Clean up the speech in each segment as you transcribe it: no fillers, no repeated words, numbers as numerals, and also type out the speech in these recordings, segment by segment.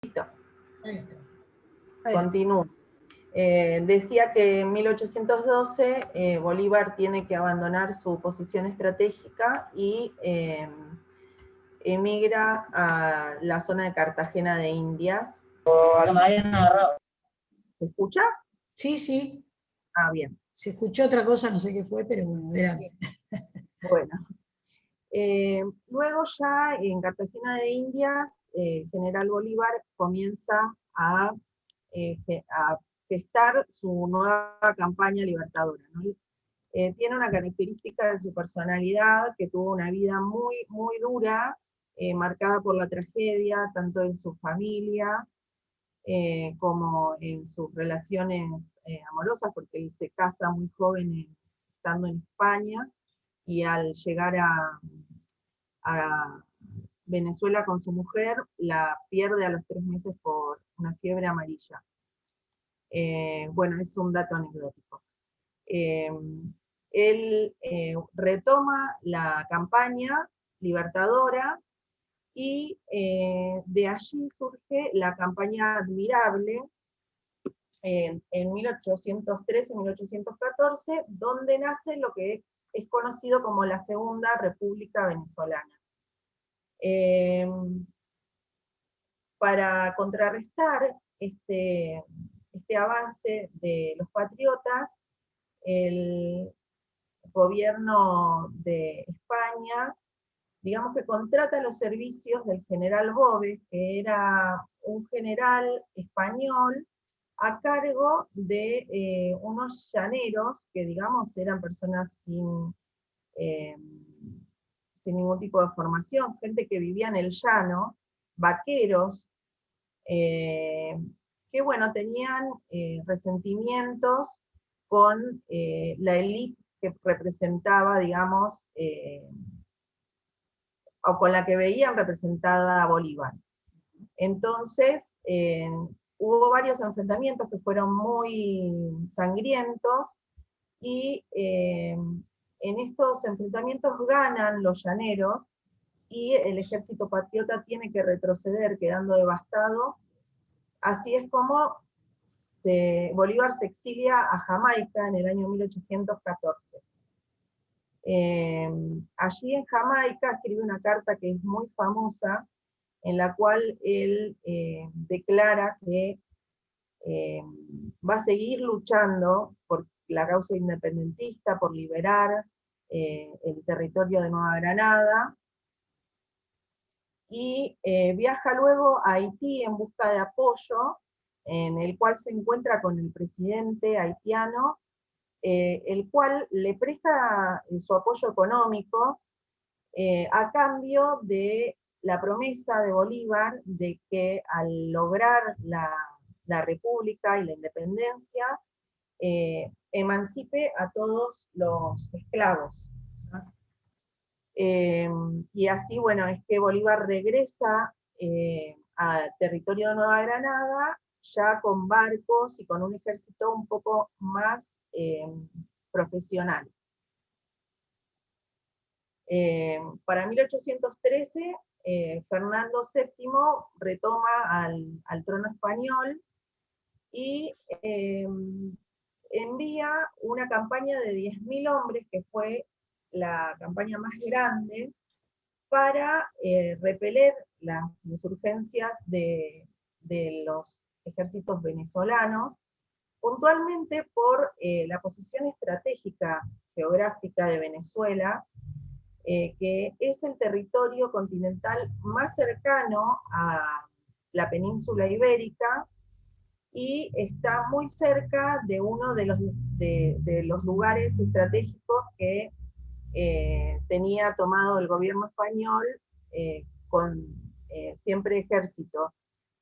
Listo, Ahí está. continúo. Decía que en 1812 Bolívar tiene que abandonar su posición estratégica y emigra a la zona de Cartagena de Indias. ¿Se escucha? Sí, sí. Ah, bien. Se escuchó otra cosa, no sé qué fue, pero bueno, adelante. Bueno. Luego ya en Cartagena de Indias, General Bolívar comienza a gestar su nueva campaña libertadora, ¿no? Tiene una característica de su personalidad, que tuvo una vida muy, muy dura, marcada por la tragedia, tanto en su familia como en sus relaciones amorosas, porque él se casa muy joven estando en España, y al llegar a Venezuela con su mujer, la pierde a los 3 meses por una fiebre amarilla. Bueno, es un dato anecdótico. Él retoma la campaña libertadora y de allí surge la campaña Admirable en 1813-1814, donde nace lo que es conocido como la Segunda República Venezolana. Para contrarrestar este avance de los patriotas, el gobierno de España, digamos que contrata los servicios del general Boves, que era un general español a cargo de unos llaneros, que digamos eran personas eh, sin ningún tipo de formación, gente que vivía en el llano, vaqueros, eh, que bueno, tenían resentimientos con la élite que representaba, digamos, o con la que veían representada a Bolívar. Entonces, hubo varios enfrentamientos que fueron muy sangrientos, y en estos enfrentamientos ganan los llaneros, y el ejército patriota tiene que retroceder, quedando devastado. Así es como Bolívar se exilia a Jamaica en el año 1814. Allí en Jamaica escribe una carta que es muy famosa, en la cual él declara que va a seguir luchando por la causa independentista, por liberar el territorio de Nueva Granada, y viaja luego a Haití en busca de apoyo, en el cual se encuentra con el presidente haitiano, el cual le presta su apoyo económico a cambio de la promesa de Bolívar de que al lograr la república y la independencia, emancipe a todos los esclavos. Y así, bueno, es que Bolívar regresa a territorio de Nueva Granada, ya con barcos y con un ejército un poco más profesional. Para 1813, Fernando VII retoma al trono español y envía una campaña de 10.000 hombres, que fue la campaña más grande, para repeler las insurgencias de los ejércitos venezolanos, puntualmente por la posición estratégica geográfica de Venezuela, que es el territorio continental más cercano a la península ibérica, y está muy cerca de uno de los lugares estratégicos que tenía tomado el gobierno español con siempre ejército,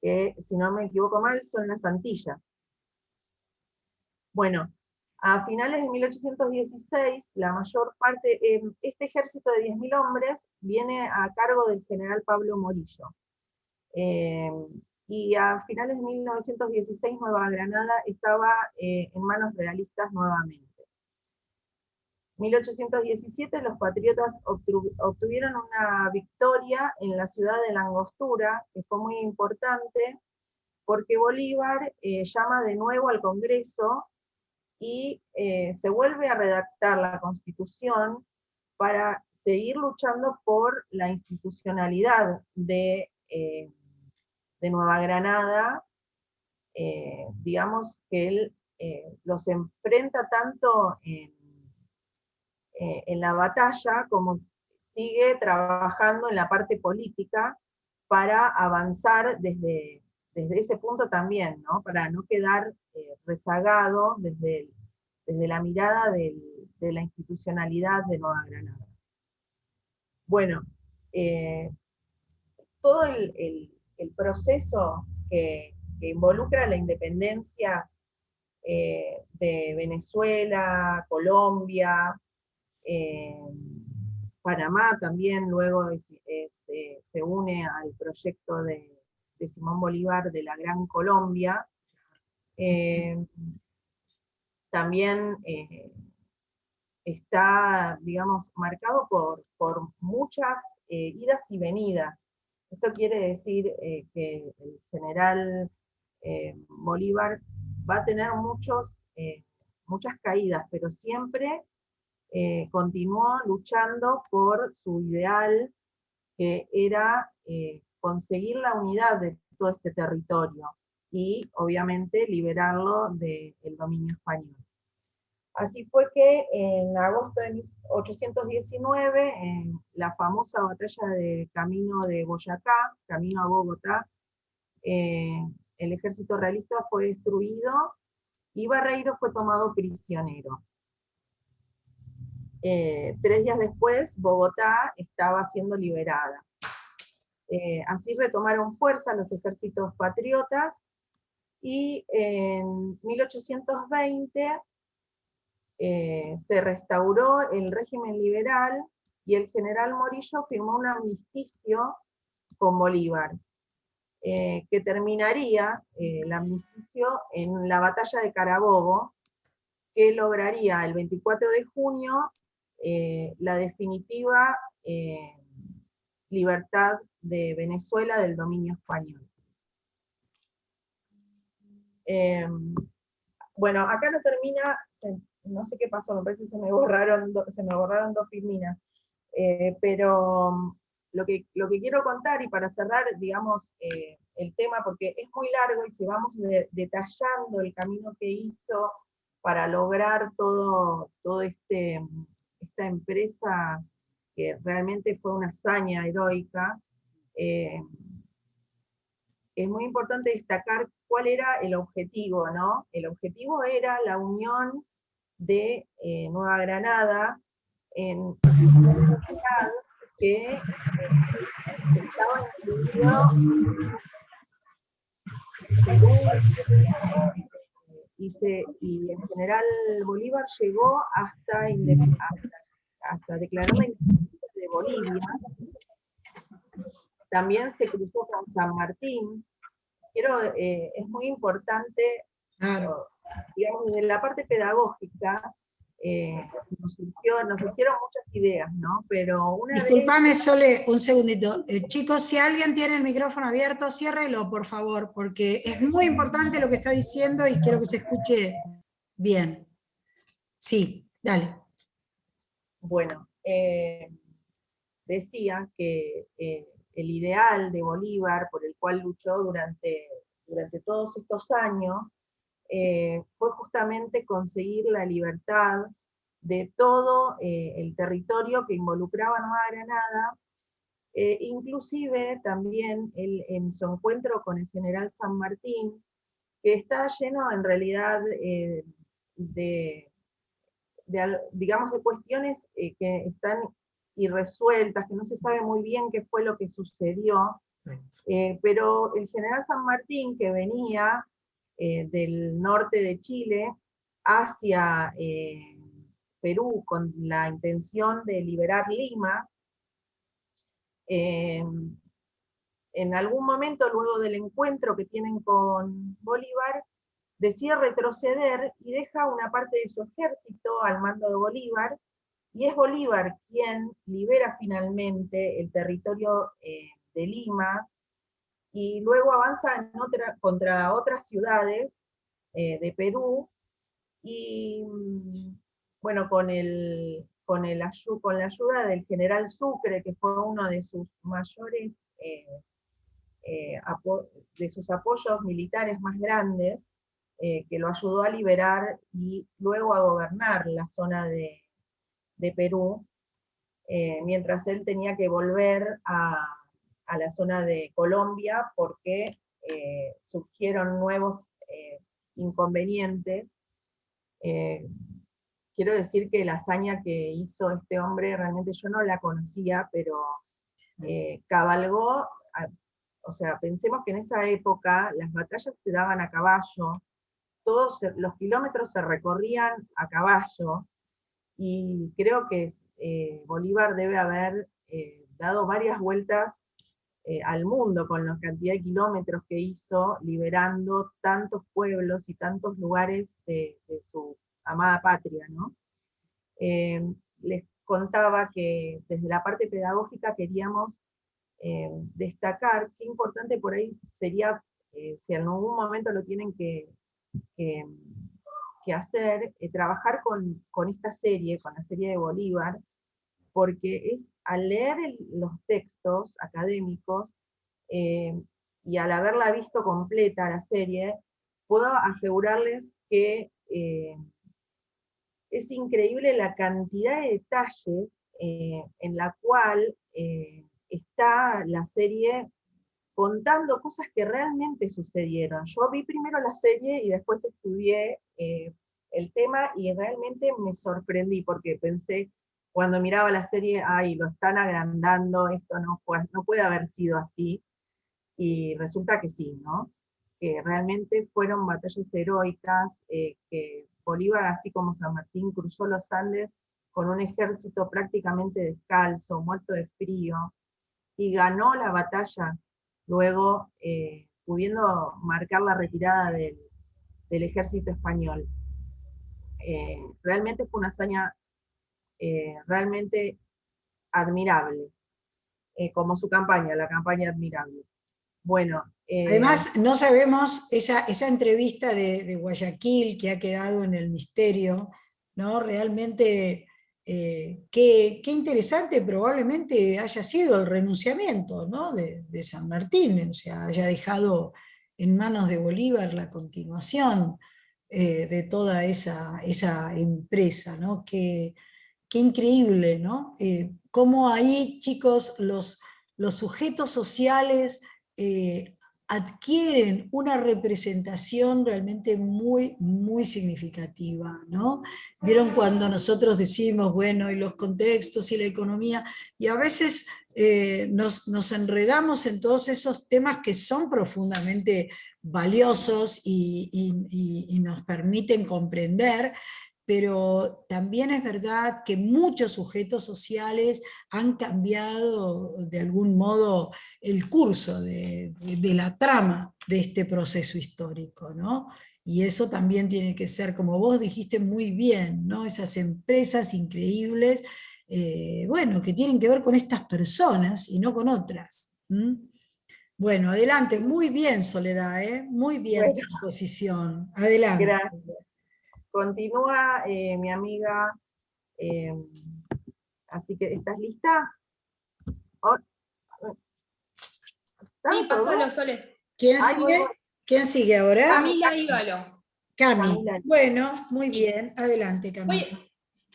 que si no me equivoco mal son las Antillas. Bueno, a finales de 1816, la mayor parte, este ejército de 10.000 hombres viene a cargo del general Pablo Morillo. Y a finales de 1916 Nueva Granada estaba en manos realistas nuevamente. 1817 los patriotas obtuvieron una victoria en la ciudad de La Angostura, que fue muy importante, porque Bolívar llama de nuevo al Congreso y se vuelve a redactar la Constitución para seguir luchando por la institucionalidad de Nueva Granada. Digamos que él los enfrenta tanto en la batalla como sigue trabajando en la parte política para avanzar desde ese punto también, ¿no? Para no quedar rezagado desde la mirada de la institucionalidad de Nueva Granada. Bueno, todo el proceso que involucra la independencia de Venezuela, Colombia, Panamá también luego se une al proyecto de Simón Bolívar de la Gran Colombia. También está, digamos, marcado por muchas idas y venidas. Esto quiere decir que el general Bolívar va a tener muchas caídas, pero siempre continuó luchando por su ideal, que era conseguir la unidad de todo este territorio y obviamente liberarlo del dominio español. Así fue que en agosto de 1819, en la famosa batalla de Camino de Boyacá, camino a Bogotá, el ejército realista fue destruido y Barreiro fue tomado prisionero. 3 días después, Bogotá estaba siendo liberada. Así retomaron fuerza los ejércitos patriotas, y en 1820 se restauró el régimen liberal, y el general Morillo firmó un armisticio con Bolívar, que terminaría el armisticio en la batalla de Carabobo, que lograría el 24 de junio la definitiva libertad de Venezuela del dominio español. Bueno, acá no termina, no sé qué pasó, me parece que se me borraron dos filminas, pero lo que quiero contar, y para cerrar, digamos, el tema, porque es muy largo, y si vamos detallando el camino que hizo para lograr todo esta empresa, que realmente fue una hazaña heroica, es muy importante destacar cuál era el objetivo, ¿no? El objetivo era la unión de Nueva Granada en una ciudad que estaba incluido y el general Bolívar llegó hasta declarar la independencia de Bolivia. También se cruzó con San Martín. Es muy importante, Claro. digamos, desde la parte pedagógica, nos surgieron muchas ideas, ¿no? Pero Disculpame, Sole, un segundito. Chicos, si alguien tiene el micrófono abierto, ciérrelo, por favor, porque es muy importante lo que está diciendo y quiero que se escuche bien. Sí, dale. Bueno, decía que el ideal de Bolívar, por el cual luchó durante todos estos años, fue justamente conseguir la libertad de todo el territorio que involucraba Nueva Granada, inclusive también en su encuentro con el general San Martín, que está lleno en realidad digamos, de cuestiones que están irresueltas, que no se sabe muy bien qué fue lo que sucedió, pero el general San Martín, que venía del norte de Chile hacia Perú con la intención de liberar Lima, en algún momento, luego del encuentro que tienen con Bolívar, decide retroceder y deja una parte de su ejército al mando de Bolívar, y es Bolívar quien libera finalmente el territorio de Lima, y luego avanza contra otras ciudades de Perú, y bueno, con la ayuda del general Sucre, que fue uno de sus mayores, de sus apoyos militares más grandes, que lo ayudó a liberar y luego a gobernar la zona de Perú, mientras él tenía que volver a la zona de Colombia porque surgieron nuevos inconvenientes. Quiero decir que la hazaña que hizo este hombre, realmente yo no la conocía, pero cabalgó, o sea, pensemos que en esa época las batallas se daban a caballo, todos los kilómetros se recorrían a caballo, y creo que Bolívar debe haber dado varias vueltas al mundo con la cantidad de kilómetros que hizo, liberando tantos pueblos y tantos lugares de su amada patria, ¿no? Les contaba que desde la parte pedagógica queríamos destacar qué importante por ahí sería, si en algún momento lo tienen que hacer, trabajar con esta serie, con la serie de Bolívar, porque es al leer los textos académicos, y al haberla visto completa la serie, puedo asegurarles que es increíble la cantidad de detalles en la cual está la serie contando cosas que realmente sucedieron. Yo vi primero la serie y después estudié el tema, y realmente me sorprendí porque pensé, cuando miraba la serie, ay, lo están agrandando, esto no puede haber sido así, y resulta que sí, ¿no? Que realmente fueron batallas heroicas, que Bolívar, así como San Martín, cruzó los Andes con un ejército prácticamente descalzo, muerto de frío, y ganó la batalla, luego pudiendo marcar la retirada del ejército español. Realmente fue una hazaña realmente admirable, como su campaña, la campaña admirable. Bueno. Además, no sabemos esa entrevista de Guayaquil que ha quedado en el misterio, ¿no? Realmente, qué interesante probablemente haya sido el renunciamiento, ¿no? de San Martín, o sea, haya dejado en manos de Bolívar la continuación de toda esa empresa, ¿no? Qué increíble, ¿no? Cómo ahí, chicos, los sujetos sociales adquieren una representación realmente muy, muy significativa, ¿no? Vieron cuando nosotros decimos, bueno, y los contextos y la economía, y a veces nos enredamos en todos esos temas que son profundamente valiosos y nos permiten comprender, pero también es verdad que muchos sujetos sociales han cambiado de algún modo el curso de la trama de este proceso histórico, ¿no? Y eso también tiene que ser, como vos dijiste muy bien, ¿no? Esas empresas increíbles, bueno, que tienen que ver con estas personas y no con otras. Bueno, adelante, muy bien, Soledad, muy bien tu Bueno, exposición. Adelante. gracias. Continúa mi amiga, eh, así que, ¿estás lista? Oh, Sí, ¿están pasalo, todos? Sole. ¿Quién Ay, voy, sigue? ¿Quién sigue ahora? Camila Íbalo. Cami. Camila. Bueno, muy Sí. bien. Adelante, Cami.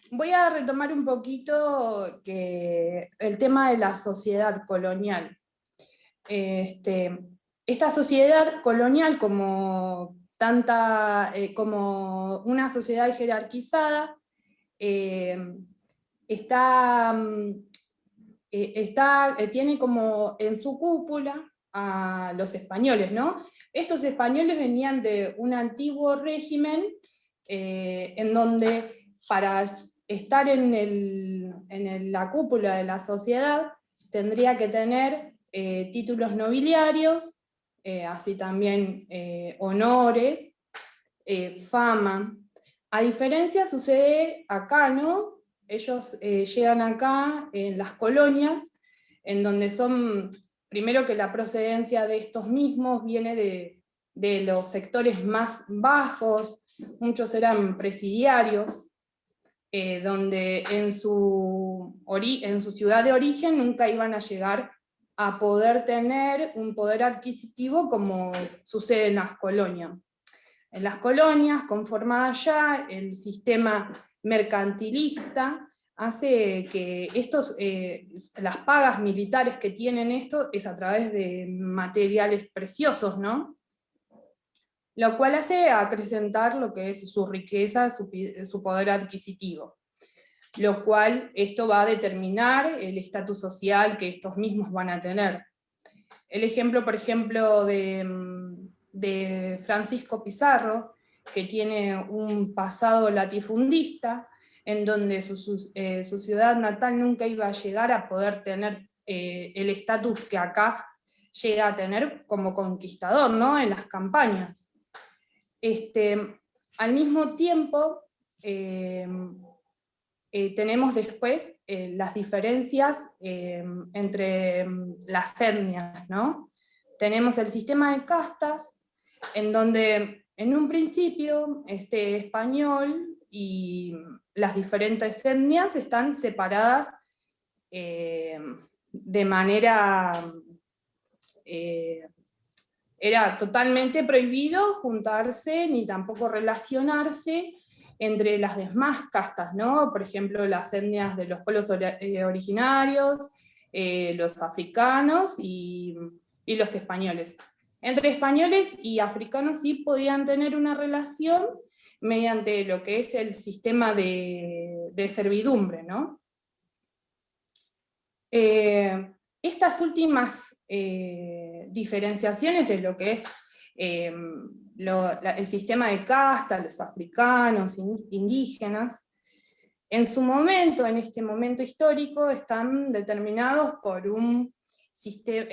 Voy a retomar un poquito el tema de la sociedad colonial. Esta sociedad colonial, como una sociedad jerarquizada, tiene como en su cúpula a los españoles, ¿no? Estos españoles venían de un antiguo régimen en donde para estar en la cúpula de la sociedad tendría que tener títulos nobiliarios, así también honores, fama. A diferencia sucede acá, ¿no? ellos llegan acá en las colonias, en donde son, primero que la procedencia de estos mismos viene de los sectores más bajos, muchos eran presidiarios, donde en su ciudad de origen nunca iban a llegar a poder tener un poder adquisitivo como sucede en las colonias. En las colonias, conformadas ya, el sistema mercantilista hace que las pagas militares que tienen esto es a través de materiales preciosos, ¿no? Lo cual hace acrecentar lo que es su riqueza, su poder adquisitivo. Lo cual esto va a determinar el estatus social que estos mismos van a tener. El ejemplo, por ejemplo, de Francisco Pizarro, que tiene un pasado latifundista, en donde su ciudad natal nunca iba a llegar a poder tener el estatus que acá llega a tener como conquistador, ¿no? En las campañas. Al mismo tiempo, tenemos después las diferencias entre las etnias, ¿no? Tenemos el sistema de castas, en donde en un principio este español y las diferentes etnias están separadas de manera... era totalmente prohibido juntarse ni tampoco relacionarse entre las demás castas, ¿no? Por ejemplo, las etnias de los pueblos originarios, los africanos y los españoles. Entre españoles y africanos sí podían tener una relación mediante lo que es el sistema de servidumbre, ¿no? Estas últimas diferenciaciones de lo que es el sistema de casta, los africanos, indígenas, en su momento, en este momento histórico, están determinados por un sistema,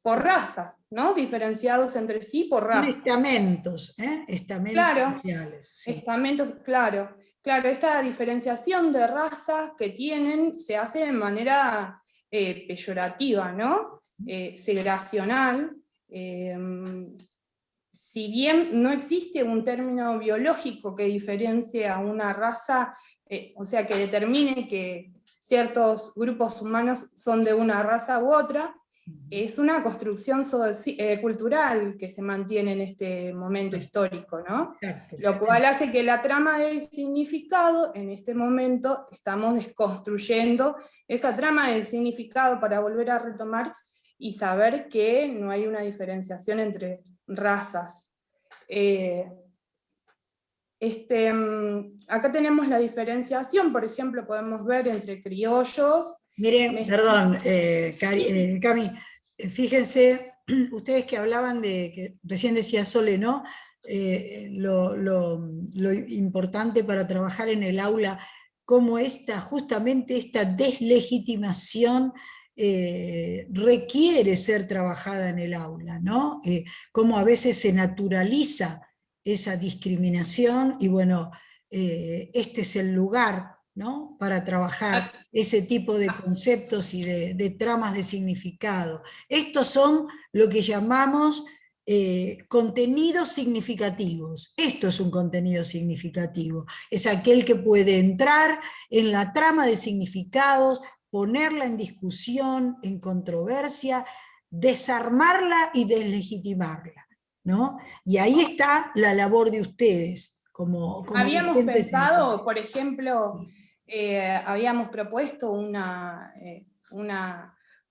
por razas, ¿no? Diferenciados entre sí por razas. Estamentos, estamentos claro, sociales. Sí. Estamentos, claro. Claro, esta diferenciación de razas que tienen se hace de manera peyorativa, ¿no? Segregacional. Si bien no existe un término biológico que diferencie a una raza, o sea, que determine que ciertos grupos humanos son de una raza u otra, es una construcción cultural que se mantiene en este momento histórico, ¿no? Exacto, Lo cual hace que la trama de significado, en este momento, estamos desconstruyendo esa trama de significado para volver a retomar y saber que no hay una diferenciación entre razas. Acá tenemos la diferenciación, por ejemplo, podemos ver entre criollos. Miren, perdón, Cami, fíjense, ustedes que hablaban de, que recién decía Sole, ¿no? Lo importante para trabajar en el aula, cómo justamente esta deslegitimación requiere ser trabajada en el aula, ¿no? Cómo a veces se naturaliza esa discriminación y bueno, este es el lugar, ¿no? Para trabajar ese tipo de conceptos y de tramas de significado. Estos son lo que llamamos contenidos significativos. Esto es un contenido significativo. Es aquel que puede entrar en la trama de significados, ponerla en discusión, en controversia, desarmarla y deslegitimarla, ¿no? Y ahí está la labor de ustedes. Como habíamos pensado, por ejemplo, habíamos propuesto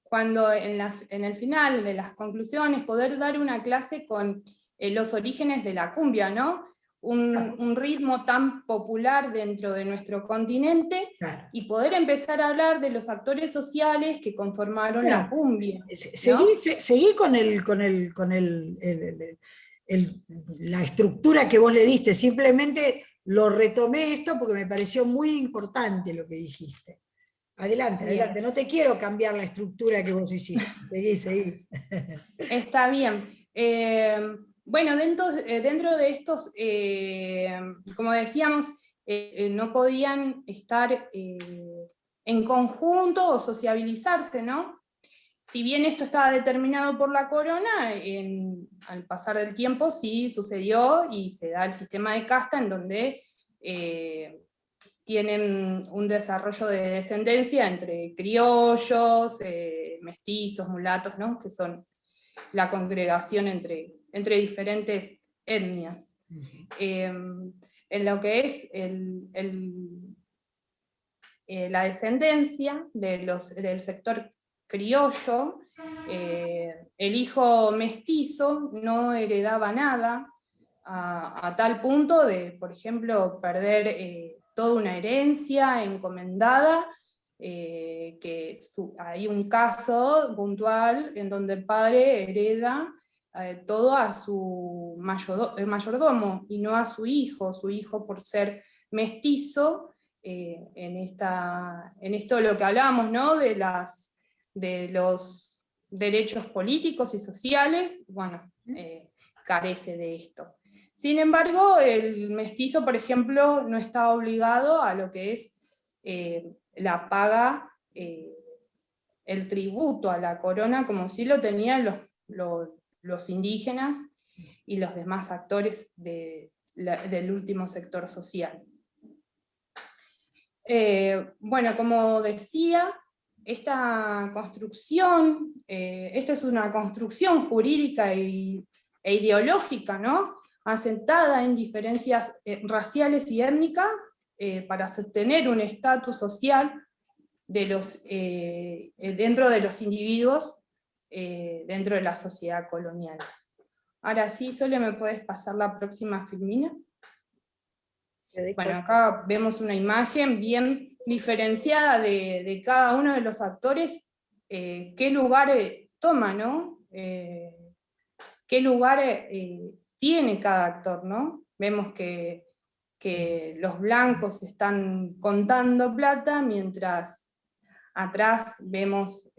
cuando en el final de las conclusiones, poder dar una clase con los orígenes de la cumbia, ¿no? Un ritmo tan popular dentro de nuestro continente, claro, y poder empezar a hablar de los actores sociales que conformaron la cumbia, ¿no? Seguí con la estructura que vos le diste, simplemente lo retomé esto porque me pareció muy importante lo que dijiste. Adelante, bien, adelante, no te quiero cambiar la estructura que vos hiciste, seguí. Está bien. Bueno, dentro de estos, como decíamos, no podían estar en conjunto o sociabilizarse, ¿no? Si bien esto estaba determinado por la corona, al pasar del tiempo sí sucedió y se da el sistema de casta en donde tienen un desarrollo de descendencia entre criollos, mestizos, mulatos, ¿no? Que son la congregación entre diferentes etnias. En lo que es la descendencia del sector criollo, el hijo mestizo no heredaba nada, a tal punto de, por ejemplo, perder toda una herencia encomendada, que hay un caso puntual en donde el padre hereda todo a su mayordomo y no a su hijo por ser mestizo. En esto lo que hablamos, ¿no? de los derechos políticos y sociales, bueno, carece de esto. Sin embargo, el mestizo, por ejemplo, no está obligado a lo que es la paga, el tributo a la corona, como sí lo tenían los indígenas y los demás actores del último sector social. Bueno, como decía, esta construcción, esta es una construcción jurídica e ideológica, ¿no? Asentada en diferencias raciales y étnicas para sostener un estatus social dentro de los individuos, dentro de la sociedad colonial. Ahora sí, Sole, ¿me puedes pasar la próxima filmina? Bueno, acá vemos una imagen bien diferenciada de cada uno de los actores, qué lugar toma, ¿no? Qué lugar tiene cada actor, ¿no? Vemos que los blancos están contando plata, mientras atrás vemos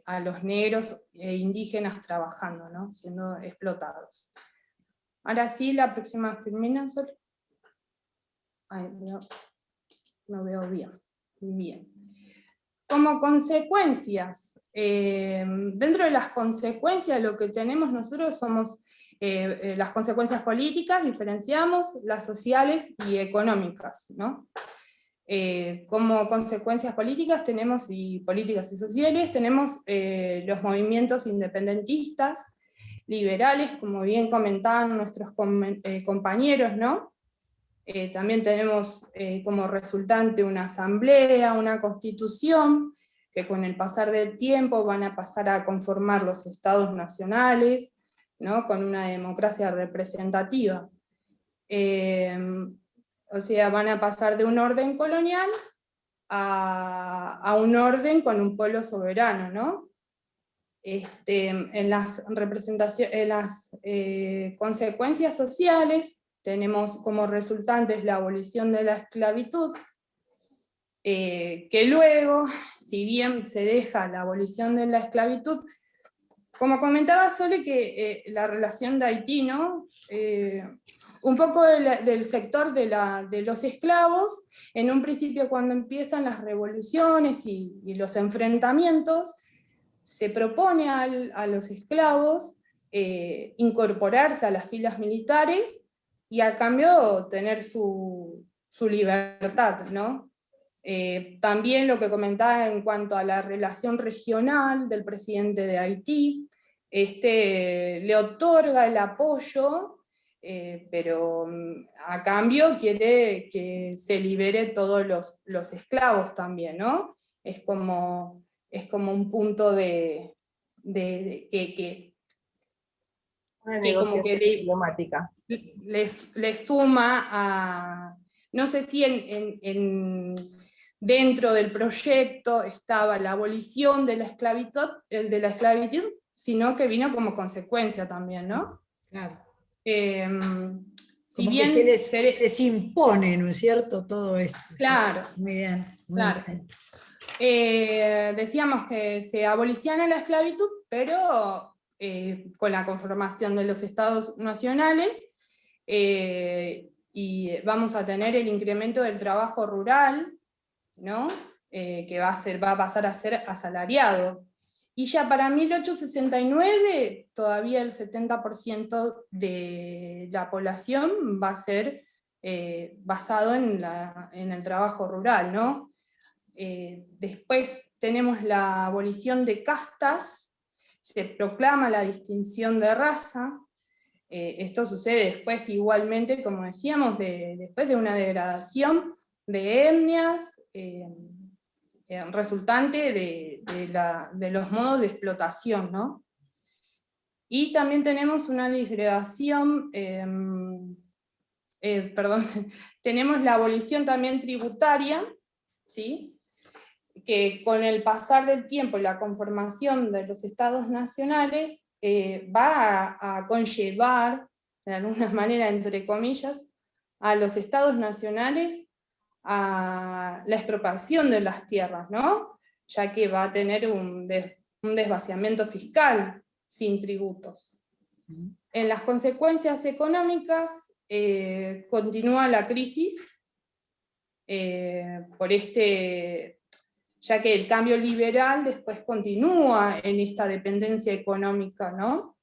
a los negros e indígenas trabajando, ¿no? Siendo explotados. Ahora sí, la próxima filmina, Sol. Ay, no veo bien. Bien. Como consecuencias, dentro de las consecuencias lo que tenemos nosotros somos las consecuencias políticas, diferenciamos las sociales y económicas, ¿no? Como consecuencias políticas tenemos, y políticas y sociales, tenemos los movimientos independentistas, liberales, como bien comentaban nuestros compañeros, ¿no? También tenemos como resultante una asamblea, una constitución, que con el pasar del tiempo van a pasar a conformar los estados nacionales, ¿no? Con una democracia representativa. O sea, van a pasar de un orden colonial a un orden con un pueblo soberano, ¿no? En las consecuencias sociales, tenemos como resultantes la abolición de la esclavitud, que luego, si bien se deja la abolición de la esclavitud, como comentaba Sole, que la relación de Haití, ¿no? Un poco del sector de los esclavos, en un principio cuando empiezan las revoluciones y los enfrentamientos, se propone a los esclavos incorporarse a las filas militares y a cambio tener su libertad, ¿no? También lo que comentaba en cuanto a la relación regional del presidente de Haití, le otorga el apoyo, pero a cambio quiere que se libere todos los esclavos también, ¿no? Es como un punto que como que diplomática. le suma a, no sé si dentro del proyecto estaba la abolición de la esclavitud, sino que vino como consecuencia también, ¿no? Claro. Si como bien que se les impone, ¿no es cierto? Todo esto. Claro. Muy bien. Muy claro. bien. Decíamos que se aboliciona la esclavitud, pero con la conformación de los estados nacionales, y vamos a tener el incremento del trabajo rural, ¿no? Que va a pasar a ser asalariado. Y ya para 1869, todavía el 70% de la población va a ser basado en el trabajo rural, ¿no? Después tenemos la abolición de castas, se proclama la distinción de raza. Esto sucede después igualmente, como decíamos, después de una degradación de etnias, resultante de los modos de explotación, ¿no? Y también tenemos una disgregación, tenemos la abolición también tributaria, ¿sí? Que con el pasar del tiempo y la conformación de los estados nacionales va a conllevar, de alguna manera, entre comillas, a los estados nacionales a la expropiación de las tierras, ¿no? Ya que va a tener un desvaciamiento fiscal sin tributos. En las consecuencias económicas continúa la crisis ya que el cambio liberal después continúa en esta dependencia económica, ¿no?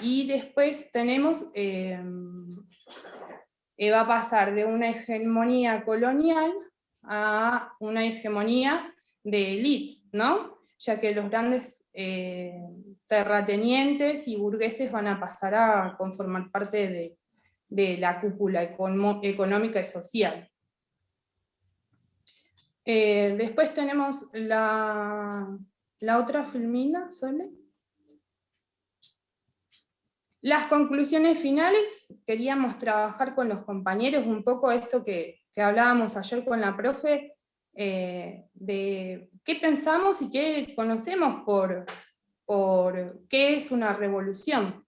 Y después tenemos, va a pasar de una hegemonía colonial a una hegemonía de élites, ¿no? Ya que los grandes terratenientes y burgueses van a pasar a conformar parte de la cúpula económica y social. Después tenemos la otra filmina, Sole. Las conclusiones finales, queríamos trabajar con los compañeros un poco esto que hablábamos ayer con la profe, de qué pensamos y qué conocemos por qué es una revolución.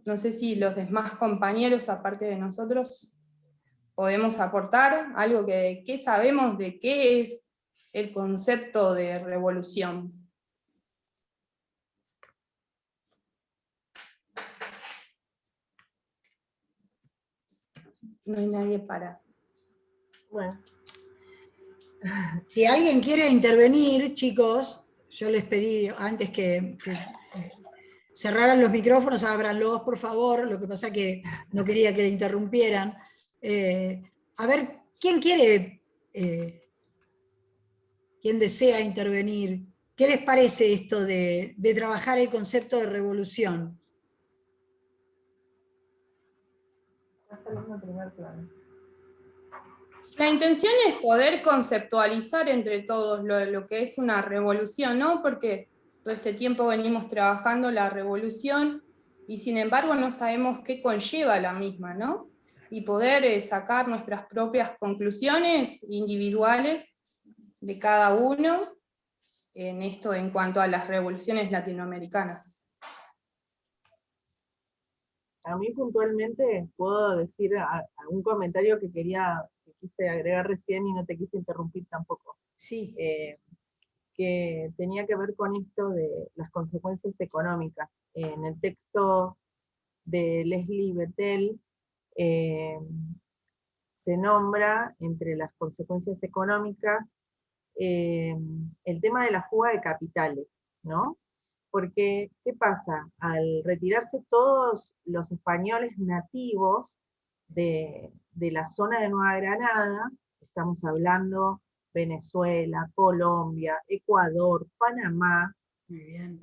No sé si los demás compañeros, aparte de nosotros, podemos aportar algo qué sabemos de qué es el concepto de revolución. No hay nadie para. Bueno. Si alguien quiere intervenir, chicos, yo les pedí antes que cerraran los micrófonos, ábranlos, por favor, lo que pasa es que no quería que le interrumpieran. A ver, ¿quién quiere, quién desea intervenir? ¿Qué les parece esto de trabajar el concepto de revolución? La intención es poder conceptualizar entre todos lo que es una revolución, ¿no? Porque todo este tiempo venimos trabajando la revolución y sin embargo no sabemos qué conlleva la misma, ¿no? Y poder sacar nuestras propias conclusiones individuales de cada uno en esto en cuanto a las revoluciones latinoamericanas. A mí puntualmente puedo decir algún comentario que quise agregar recién y no te quise interrumpir tampoco. Sí. Que tenía que ver con esto de las consecuencias económicas. En el texto de Leslie Bettel se nombra entre las consecuencias económicas el tema de la fuga de capitales, ¿no? Porque, ¿qué pasa? Al retirarse todos los españoles nativos de la zona de Nueva Granada, estamos hablando Venezuela, Colombia, Ecuador, Panamá, Muy bien.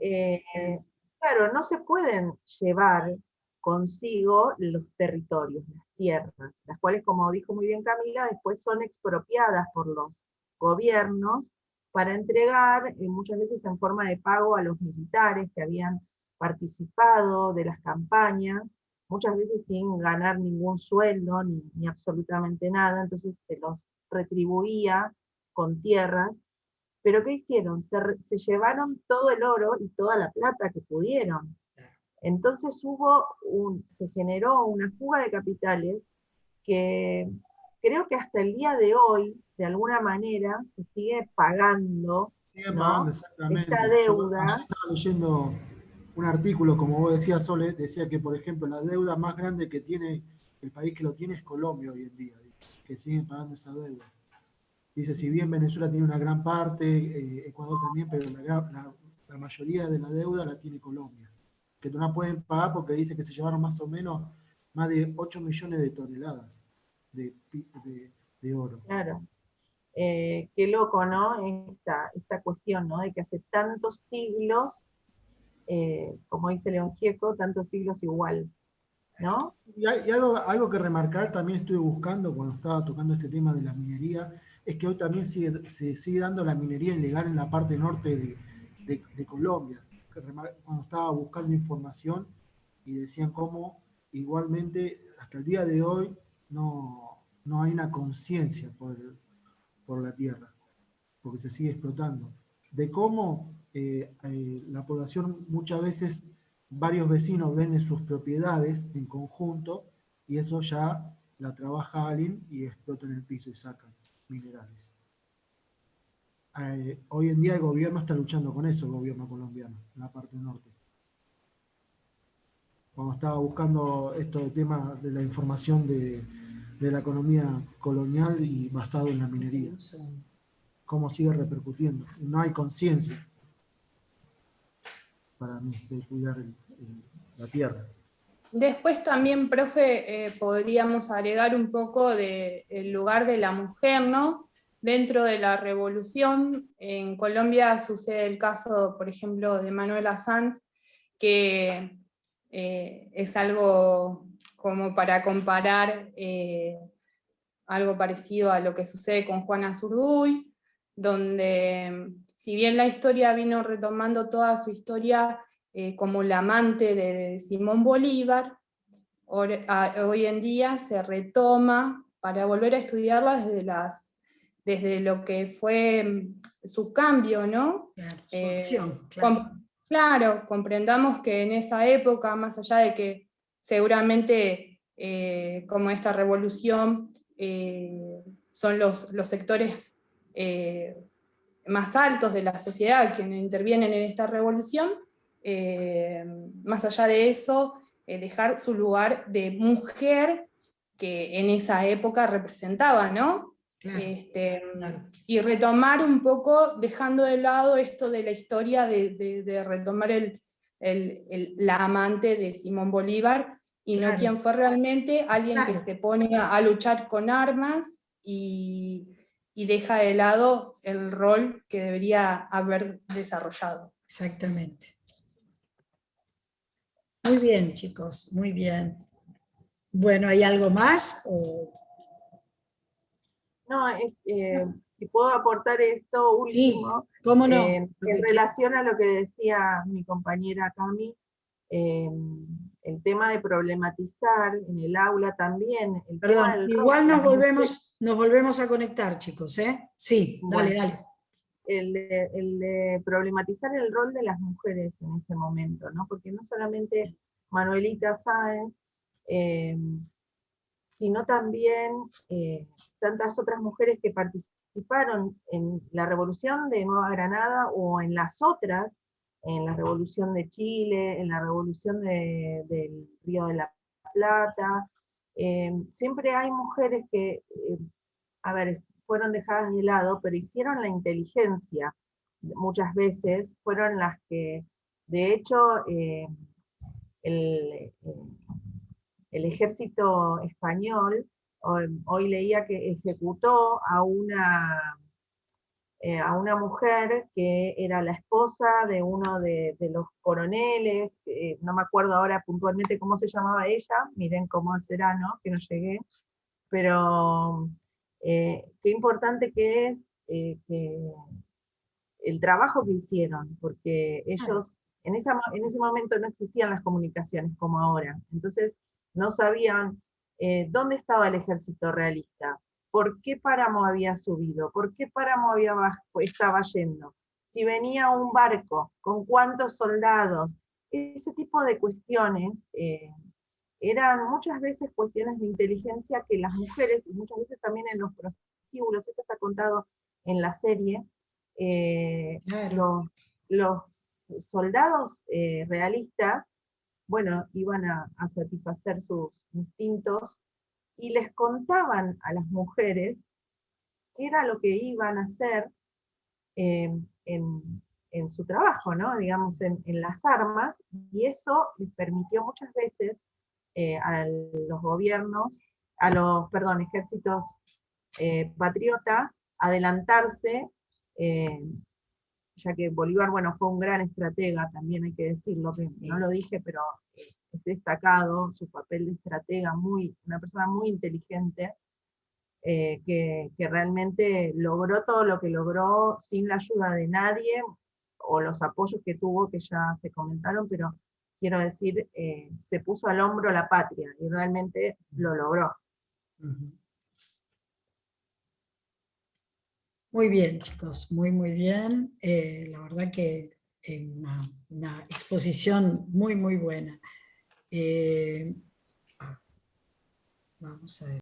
Claro, no se pueden llevar consigo los territorios, las tierras, las cuales, como dijo muy bien Camila, después son expropiadas por los gobiernos para entregar, muchas veces en forma de pago a los militares que habían participado de las campañas, muchas veces sin ganar ningún sueldo, ni absolutamente nada, entonces se los retribuía con tierras. Pero ¿qué hicieron? Se llevaron todo el oro y toda la plata que pudieron. Entonces se generó una fuga de capitales que creo que hasta el día de hoy, de alguna manera, se sigue pagando, ¿no? Exactamente. Esta deuda. Yo estaba leyendo un artículo, como vos decías, Sole, decía que, por ejemplo, la deuda más grande que tiene el país que lo tiene es Colombia hoy en día, que siguen pagando esa deuda. Dice, si bien Venezuela tiene una gran parte, Ecuador también, pero la mayoría de la deuda la tiene Colombia, que no la pueden pagar porque dice que se llevaron más o menos más de 8 millones de toneladas de oro. Claro. Qué loco, ¿no? Esta cuestión, ¿no? De que hace tantos siglos, como dice León Gieco, tantos siglos igual, ¿no? Y algo que remarcar, también estuve buscando cuando estaba tocando este tema de la minería, es que hoy también se sigue dando la minería ilegal en la parte norte de Colombia. Cuando estaba buscando información y decían cómo igualmente hasta el día de hoy no hay una conciencia por la tierra, porque se sigue explotando. De cómo la población muchas veces, varios vecinos venden sus propiedades en conjunto y eso ya la trabaja alguien y explota en el piso y sacan minerales. Hoy en día el gobierno está luchando con eso, el gobierno colombiano, en la parte norte. Cuando estaba buscando esto de tema de la información de la economía colonial y basado en la minería, cómo sigue repercutiendo. No hay conciencia para mí de cuidar la tierra. Después también, profe, podríamos agregar un poco del lugar de la mujer, ¿no? Dentro de la revolución, en Colombia sucede el caso, por ejemplo, de Manuela Sanz, que es algo como para comparar algo parecido a lo que sucede con Juana Zurduy, donde si bien la historia vino retomando toda su historia como la amante de Simón Bolívar, hoy en día se retoma para volver a estudiarla desde lo que fue su cambio, ¿no? Claro, su acción, claro. Claro, comprendamos que en esa época, más allá de que seguramente como esta revolución son los sectores más altos de la sociedad quienes intervienen en esta revolución, más allá de eso, dejar su lugar de mujer que en esa época representaba, ¿no? Claro, claro. Y retomar un poco, dejando de lado esto de la historia de retomar la amante de Simón Bolívar, y claro, no quien fue realmente alguien claro, que se pone a luchar con armas y deja de lado el rol que debería haber desarrollado. exactamente. Muy bien, chicos, muy bien. Bueno, ¿hay algo más? No, si puedo aportar esto Sí, último, cómo no. en relación a lo que decía mi compañera Cami, el tema de problematizar en el aula también, el tema Perdón, del rol igual de las mujeres. nos volvemos a conectar, chicos, ¿eh? Sí, dale, Bueno, dale. el de problematizar el rol de las mujeres en ese momento, ¿no? Porque no solamente Manuelita Sáenz, eh, sino también tantas otras mujeres que participaron en la Revolución de Nueva Granada o en las otras, en la Revolución de Chile, en la Revolución del Río de la Plata. Siempre hay mujeres que, a ver, fueron dejadas de lado, pero hicieron la inteligencia. Muchas veces fueron las que, de hecho, el, el ejército español, hoy leía que ejecutó a una mujer que era la esposa de uno de los coroneles, no me acuerdo ahora puntualmente cómo se llamaba ella, miren cómo será, ¿no? Que no llegué, pero qué importante que es que el trabajo que hicieron, porque ellos en ese momento no existían las comunicaciones como ahora, entonces no sabían dónde estaba el ejército realista, por qué Páramo había subido, por qué Páramo estaba yendo, si venía un barco, con cuántos soldados, ese tipo de cuestiones eran muchas veces cuestiones de inteligencia que las mujeres, y muchas veces también en los prostíbulos, esto está contado en la serie, Claro. los soldados realistas bueno, iban a satisfacer sus instintos y les contaban a las mujeres qué era lo que iban a hacer en su trabajo, ¿no? Digamos, en las armas, y eso les permitió muchas veces a los gobiernos, perdón, ejércitos patriotas, adelantarse, ya que Bolívar, bueno, fue un gran estratega, también hay que decirlo, que no lo dije, pero es destacado su papel de estratega, una persona muy inteligente, que realmente logró todo lo que logró sin la ayuda de nadie, o los apoyos que tuvo, que ya se comentaron, pero quiero decir, se puso al hombro la patria, y realmente lo logró. Muy bien, chicos, muy, muy bien. La verdad que una exposición muy, muy buena. Vamos a ver.